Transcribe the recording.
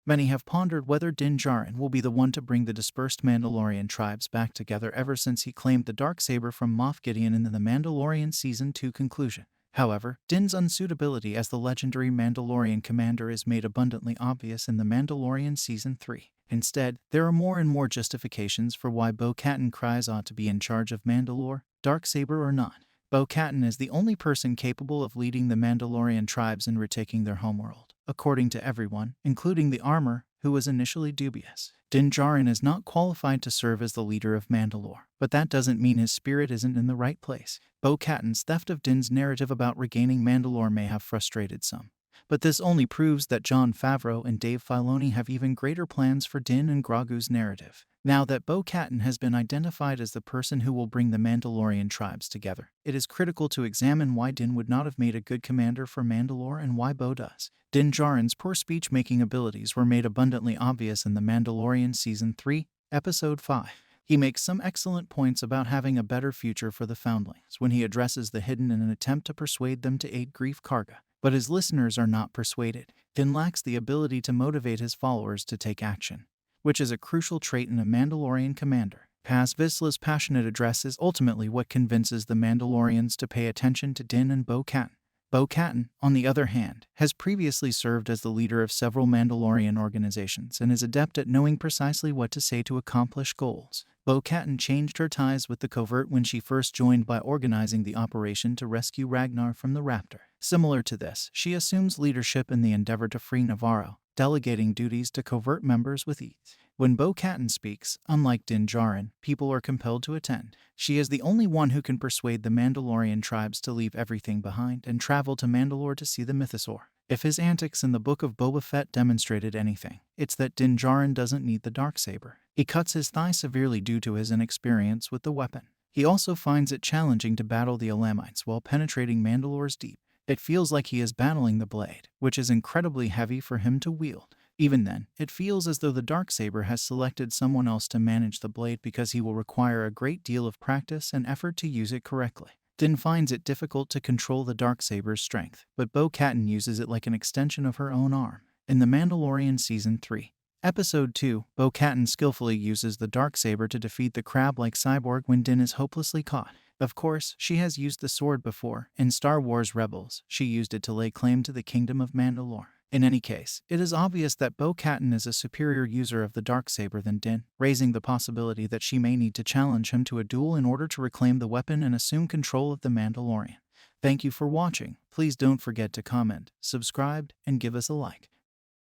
Many have pondered whether Din Djarin will be the one to bring the dispersed Mandalorian tribes back together ever since he claimed the Darksaber from Moff Gideon in the Mandalorian Season 2 conclusion. However, Din's unsuitability as the legendary Mandalorian commander is made abundantly obvious in the Mandalorian Season 3. Instead, there are more and more justifications for why Bo-Katan Kryze ought to be in charge of Mandalore, Darksaber or not. Bo-Katan is the only person capable of leading the Mandalorian tribes in retaking their homeworld, according to everyone, including the armor, who was initially dubious. Din Djarin is not qualified to serve as the leader of Mandalore, but that doesn't mean his spirit isn't in the right place. Bo-Katan's theft of Din's narrative about regaining Mandalore may have frustrated some, but this only proves that Jon Favreau and Dave Filoni have even greater plans for Din and Grogu's narrative. Now that Bo-Katan has been identified as the person who will bring the Mandalorian tribes together, it is critical to examine why Din would not have made a good commander for Mandalore and why Bo does. Din Djarin's poor speech-making abilities were made abundantly obvious in the Mandalorian Season 3, Episode 5. He makes some excellent points about having a better future for the foundlings when he addresses the Hidden in an attempt to persuade them to aid Greef Karga. But his listeners are not persuaded. Din lacks the ability to motivate his followers to take action, which is a crucial trait in a Mandalorian commander. Paz Vizsla's passionate address is ultimately what convinces the Mandalorians to pay attention to Din and Bo-Katan. Bo-Katan, on the other hand, has previously served as the leader of several Mandalorian organizations and is adept at knowing precisely what to say to accomplish goals. Bo-Katan changed her ties with the Covert when she first joined by organizing the operation to rescue Ragnar from the Raptor. Similar to this, she assumes leadership in the endeavor to free Navarro, delegating duties to Covert members with ease. When Bo-Katan speaks, unlike Din Djarin, people are compelled to attend. She is the only one who can persuade the Mandalorian tribes to leave everything behind and travel to Mandalore to see the Mythosaur. If his antics in the Book of Boba Fett demonstrated anything, it's that Din Djarin doesn't need the Darksaber. He cuts his thigh severely due to his inexperience with the weapon. He also finds it challenging to battle the Elamites while penetrating Mandalore's deep. It feels like he is battling the blade, which is incredibly heavy for him to wield. Even then, it feels as though the Darksaber has selected someone else to manage the blade because he will require a great deal of practice and effort to use it correctly. Din finds it difficult to control the Darksaber's strength, but Bo-Katan uses it like an extension of her own arm. In The Mandalorian Season 3, Episode 2, Bo-Katan skillfully uses the Darksaber to defeat the crab-like cyborg when Din is hopelessly caught. Of course, she has used the sword before. In Star Wars Rebels, she used it to lay claim to the Kingdom of Mandalore. In any case, it is obvious that Bo-Katan is a superior user of the Darksaber than Din, raising the possibility that she may need to challenge him to a duel in order to reclaim the weapon and assume control of the Mandalorian. Thank you for watching. Please don't forget to comment, subscribe, and give us a like.